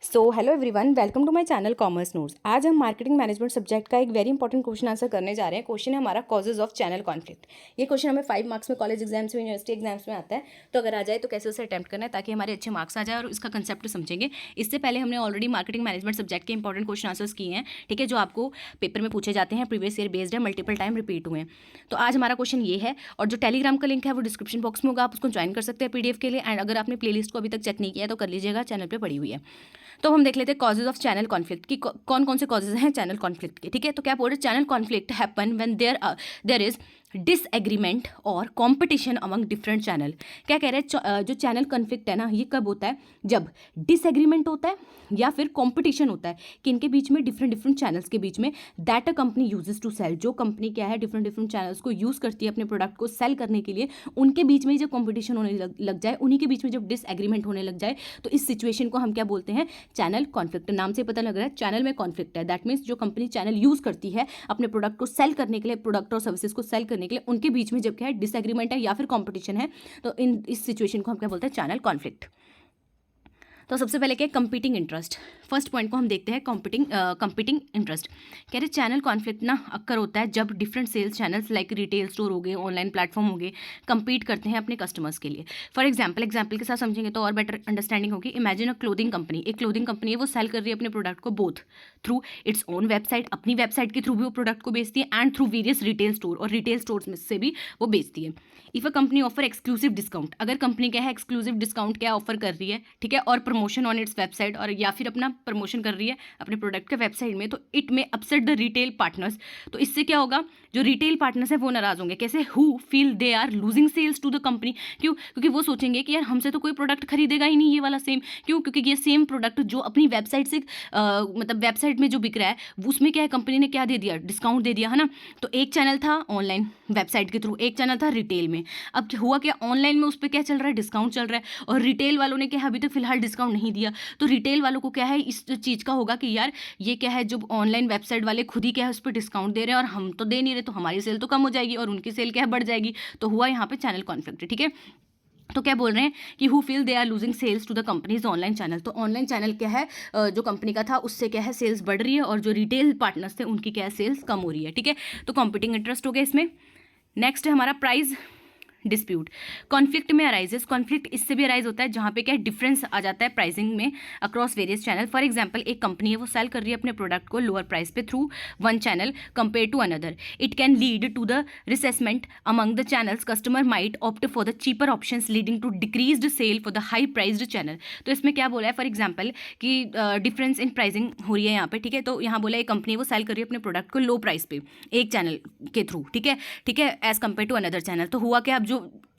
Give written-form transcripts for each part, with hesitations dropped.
Hello everyone, welcome to my channel commerce notes. आज हम marketing management subject का एक वेरी इंपॉर्टेंट क्वेश्चन आंसर करने जा रहे हैं। क्वेश्चन है हमारा कॉजेज ऑफ चैनल कॉन्फ्लिक्ट। ये क्वेश्चन हमें 5 मार्क्स में कॉलेज एग्जाम्स में, यूनिवर्सिटी एग्जाम्स में आता है। तो अगर आ जाए तो कैसे उसे अटैम्प्ट करना है ताकि हमारे अच्छे मार्क्स आ जाए और इसका कंसेप्ट समझेंगे। इससे पहले हमने ऑलरेडी मार्केटिंग मैनेजमेंट सब्जेक्ट के इंपॉर्टेंट क्वेश्चन आंसर्स किए हैं, ठीक है, जो आपको पेपर में पूछे जाते हैं, प्रीवियस ईयर बेस्ड है, मल्टीपल टाइम रिपीट हुए हैं। तो आज हमारा क्वेश्चन ये है, और जो टेलीग्राम का लिंक है वो डिस्क्रिप्शन बॉक्स में होगा, आप उसको ज्वाइन कर सकते हैं पीडीएफ के लिए। एंड अगर आपने प्लेलिस्ट को अभी तक चेक नहीं किया तो कर लीजिएगा, चैनल पे पड़ी हुई है। तो हम देख लेते हैं कॉजेज ऑफ चैनल कॉन्फ्लिक्ट की कौन कौन से कॉजेज हैं चैनल कॉन्फ्लिक्ट के, ठीक है। तो क्या बोल रहे हैं, channel conflict happen when there is disagreement और कंपटीशन अमंग डिफरेंट चैनल। क्या कह रहे हैं, जो चैनल कॉन्फ्लिक्ट है ना, ये कब होता है, जब डिसएग्रीमेंट होता है या फिर कंपटीशन होता है कि इनके बीच में, डिफरेंट चैनल्स के बीच में, that a company uses to sell. जो कंपनी क्या है डिफरेंट चैनल्स को यूज करती है अपने प्रोडक्ट को सेल करने के लिए, उनके बीच में जब कंपटीशन होने लग जाए, उन्हीं के बीच में जब डिसएग्रीमेंट होने लग जाए, तो इस सिचुएशन को हम क्या बोलते हैं, चैनल कॉन्फ्लिक्ट। नाम से पता लग रहा है चैनल में कॉन्फ्लिक्ट है। दैट मीन्स जो कंपनी चैनल यूज करती है अपने प्रोडक्ट को सेल करने के लिए, प्रोडक्ट और सर्विसेज को सेल करने के लिए, उनके बीच में जब क्या है डिसएग्रीमेंट है या फिर कंपटीशन है, तो इस सिचुएशन को हम क्या बोलते हैं, चैनल कॉन्फ्लिक्ट। तो सबसे पहले क्या है, कंपीटिंग इंटरेस्ट। फर्स्ट पॉइंट को हम देखते हैं, कंपीटिंग इंटरेस्ट। कह रहे चैनल कॉन्फ्लिक्ट ना अक्कर होता है जब different cells channels like retail store हो गए, ऑनलाइन प्लेटफॉर्म हो गए, कंपीट करते हैं अपने कस्टमर्स के लिए। फॉर एग्जाम्पल के साथ समझेंगे तो और बेटर अंडरस्टैंडिंग होगी। इमेजिन अ क्लोथिंग कंपनी, एक क्लोथिंग कंपनी है, वो सेल कर रही है अपने प्रोडक्ट को both through its own website, अपनी वेबसाइट के थ्रू भी वो प्रोडक्ट को बेचती है, and through various retail store, और रिटेल स्टोर्स में से भी वो बेचती है। If a company offer exclusive discount, अगर कंपनी क्या है एक्सक्लूसिव डिस्काउंट क्या ऑफर कर रही है, ठीक है, और प्रमोशन ऑन इट्स वेबसाइट, और या फिर अपना प्रमोशन कर रही है अपने प्रोडक्ट के वेबसाइट में, तो इट में अपसेट द रिटेल पार्टनर्स। तो इससे क्या होगा, जो रिटेल पार्टनर्स है वो नाराज होंगे। कैसे, who feel they are losing sales to the company. क्यों, क्योंकि वो सोचेंगे कि यार हमसे तो कोई प्रोडक्ट खरीदेगा ही नहीं ये वाला सेम। क्यों, क्योंकि ये सेम प्रोडक्ट जो अपनी वेबसाइट से मतलब वेबसाइट में जो बिक रहा है, उसमें क्या है, कंपनी ने क्या दे दिया, डिस्काउंट दे दिया, है ना। तो एक चैनल था ऑनलाइन वेबसाइट के थ्रू, एक चैनल था रिटेल में। अब हुआ क्या, ऑनलाइन में उस पर क्या चल रहा है, डिस्काउंट चल रहा है, और रिटेल वालों ने क्या अभी तक फिलहाल डिस्काउंट नहीं दिया। तो रिटेल वालों को क्या है इस चीज़ का होगा कि यार ये क्या है, जो ऑनलाइन वेबसाइट वाले खुद ही क्या है उस पर डिस्काउंट दे रहे हैं और हम तो दे नहीं रहे, तो हमारी सेल तो कम हो जाएगी और उनकी सेल क्या है बढ़ जाएगी। तो हुआ यहाँ पे चैनल कॉन्फ्लिक्ट, ठीक है। तो क्या बोल रहे हैं कि who feel they are losing sales to the company's online channel. तो ऑनलाइन चैनल क्या है, जो कंपनी का था उससे क्या है सेल्स बढ़ रही है, और जो रिटेल पार्टनर्स थे उनकी क्या है सेल्स कम हो रही है, ठीक है। तो कॉम्पिटिंग इंटरेस्ट हो गया इसमें। नेक्स्ट है हमारा प्राइस डिस्प्यूट। कॉन्फ्लिक्ट में अराइजेस, कॉन्फ्लिक्ट इससे भी अराइज होता है जहाँ पे क्या डिफरेंस आ जाता है प्राइसिंग में across various channel. For example एक कंपनी है, वो सेल कर रही है अपने प्रोडक्ट को लोअर प्राइस पे through one channel compare to another. It can lead to the resentment among the channels, customer might opt for the cheaper options leading to decreased sale for the high priced channel. तो इसमें क्या बोला है, for example कि difference in pricing हो रही है यहाँ पे, ठीक है। तो यहाँ बोला एक कंपनी वो सेल कर रही है अपने प्रोडक्ट को लो प्राइस पे एक चैनल के थ्रू, ठीक है, ठीक है, as compare to another channel. तो हुआ क्या, अब जो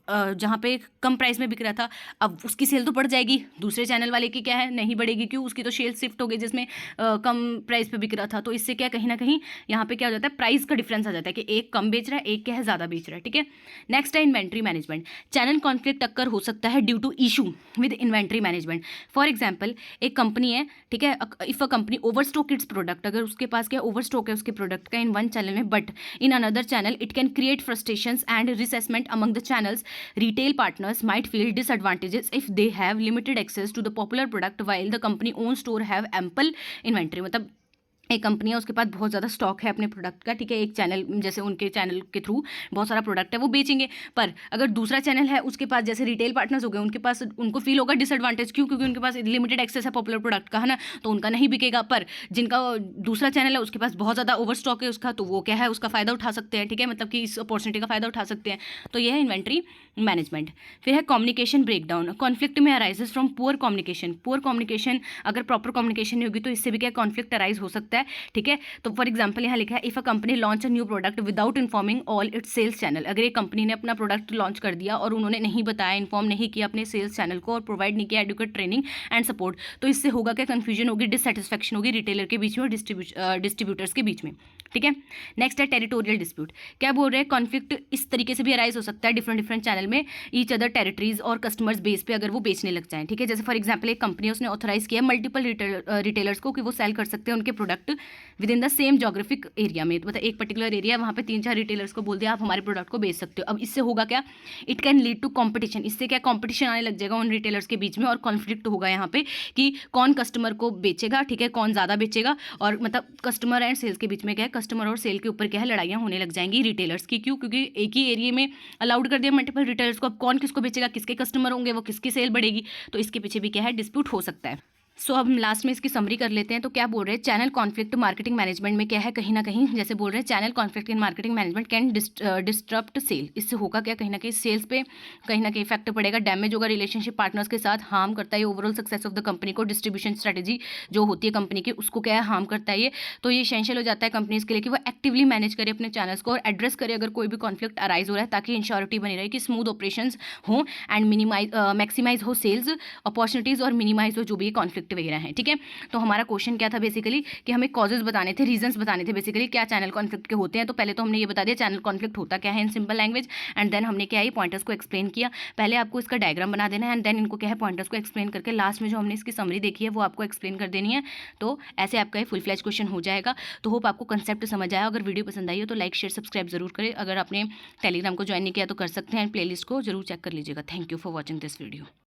जहाँ पे कम प्राइस में बिक रहा था, अब उसकी सेल तो बढ़ जाएगी, दूसरे चैनल वाले की क्या है नहीं बढ़ेगी। क्यों, उसकी तो सेल शिफ्ट हो गई जिसमें कम प्राइस पे बिक रहा था। तो इससे क्या कहीं ना कहीं यहाँ पे क्या हो जाता है, प्राइस का डिफरेंस आ जाता है कि एक कम बेच रहा है, एक क्या है ज़्यादा बेच रहा है, ठीक है। नेक्स्ट है inventory management. Channel conflict occur हो सकता है due to issue with inventory management. For example एक कंपनी है, ठीक है, if a company over stock its product, अगर उसके पास क्या ओवर स्टॉक है उसके प्रोडक्ट का इन वन चैनल में, but in another channel it can create frustrations and resentment among the channels. Retail partners might feel disadvantages if they have limited access to the popular product while the company owned store have ample inventory। मतलब एक company है उसके पास बहुत ज़्यादा stock है अपने product का, ठीक है, एक चैनल जैसे उनके चैनल के थ्रू बहुत सारा प्रोडक्ट है वो बेचेंगे, पर अगर दूसरा चैनल है उसके पास जैसे रिटेल पार्टनर्स हो गए, उनके पास उनको फील होगा डिसएडवांटेज। क्यों, क्योंकि उनके पास लिमिटेड एक्सेस है पॉपुलर प्रोडक्ट का, है ना, तो उनका नहीं बिकेगा। पर जिनका दूसरा चैनल है उसके पास बहुत ज़्यादा ओवर स्टॉक है उसका, तो वो क्या है उसका फ़ायदा उठा सकते हैं, ठीक है, मतलब कि इस अपॉर्चुनिटी का फ़ायदा उठा सकते हैं। तो ये है इन्वेंट्री मैनेजमेंट। फिर है कम्युनिकेशन ब्रेकडाउन। कॉन्फ्लिक्ट में arises from poor communication. Poor communication, अगर प्रॉपर कम्युनिकेशन नहीं होगी तो इससे भी क्या कॉन्फ्लिक्ट अराइज हो सकता है, ठीक है। तो फॉर एग्जाम्पल यहाँ लिखा है if a company launch a new product without informing all its sales channel. अगर एक कंपनी ने अपना प्रोडक्ट लॉन्च कर दिया और उन्होंने नहीं बताया, इन्फॉर्म नहीं किया अपने सेल्स चैनल को और प्रोवाइड नहीं किया एडुकेट ट्रेनिंग एंड सपोर्ट, तो इससे होगा क्या, कन्फ्यूजन होगी, डिससेटिस्फैक्शन होगी रिटेलर के बीच में और डिस्ट्रीब्यूटर्स के बीच में। ठीक है। नेक्स्ट है टेरिटोरियल डिस्प्यूट। क्या बोल रहे हैं, कॉन्फ्लिक्ट इस तरीके से भी अराइज हो सकता है डिफरेंट चैनल में ईच अदर टेरिटरीज और कस्टमर्स बेस पे अगर वो बेचने लग जाएं, ठीक है। जैसे फॉर एग्जांपल एक कंपनी उसने ऑथराइज किया मल्टीपल रिटेलर्स को कि वो सेल कर सकते हैं उनके product with in the same geographic area में, तो मतलब एक पर्टिकुलर एरिया वहाँ पे 3-4 रिटेलर्स को बोल दिया आप हमारे प्रोडक्ट को बेच सकते हो। अब इससे होगा क्या, it can lead to competition, इससे क्या कॉम्पिटिशन आने लग जाएगा उन रिटेलर्स के बीच में और कॉन्फ्लिक्ट होगा यहाँ पे कि कौन कस्टमर को बेचेगा, ठीक है, कौन ज़्यादा बेचेगा, और मतलब कस्टमर एंड सेल्स के बीच में क्या है, कस्टमर और सेल के ऊपर क्या है, लड़ाइयाँ होने लग जाएंगी रिटेलर्स की। क्यों, क्योंकि एक ही एरिया में अलाउड कर दिया मल्टीपल रिटेलर्स को, अब कौन किसको बेचेगा, किसके कस्टमर होंगे, वो किसकी सेल बढ़ेगी, तो इसके पीछे भी क्या है, डिस्प्यूट हो सकता है। सो अब हम लास्ट में इसकी समरी कर लेते हैं। तो क्या बोल रहे हैं, चैनल कॉन्फ्लिक्ट मार्केटिंग मैनेजमेंट में क्या है, कहीं ना कहीं जैसे बोल रहे हैं channel conflict in marketing management can disturb sale, इससे होगा क्या, कहीं ना कहीं सेल्स पे कहीं ना कहीं इफेक्ट पड़ेगा, डैमेज होगा रिलेशनशिप पार्टनर्स के साथ, हार्म करता है overall success of the company को, डिस्ट्रीब्यूशन स्ट्रेटेजी जो होती है कंपनी की उसको क्या है, हार्म करता है ये। तो ये एसेंशियल हो जाता है कंपनीज के लिए कि वो एक्टिवली मैनेज करे अपने चैनल्स को और एड्रेस करे अगर कोई भी कॉन्फ्लिक्ट अराइज हो रहा है, ताकि इंश्योरिटी बनी रहे कि स्मूथ ऑपरेशंस हो एंड मैक्सिमाइज हो सेल्स अपॉर्चुनिटीज और मिनिमाइज हो जो भी कॉन्फ्लिक्ट वगैरह है, ठीक है। तो हमारा क्वेश्चन क्या था बेसिकली कि हमें कॉजेज बताने थे, रीजंस बताने थे बेसिकली क्या चैनल कॉन्फ्लिक्ट के होते हैं। तो पहले तो हमने ये बता दिया चैनल कॉन्फ्लिक्ट होता क्या है in simple language, and then हमने क्या है पॉइंटर्स को एक्सप्लेन किया। पहले आपको इसका डायग्राम बना देना है एंड देन इनको क्या है पॉइंटर्स को एक्सप्लेन करके लास्ट में जो हमने इसकी समरी देखी है वो आपको एक्सप्लेन कर देनी है। तो ऐसे आपका ये फुल फ्लैश क्वेश्चन हो जाएगा। तो होप आपको कंसेप्ट समझ आया। अगर वीडियो पसंद आई हो तो लाइक शेयर सब्सक्राइब जरूर करें। अगर आपने टेलीग्राम को ज्वाइन नहीं किया तो कर सकते हैं, प्लेलिस्ट को जरूर चेक कर लीजिएगा। Thank you for watching this video.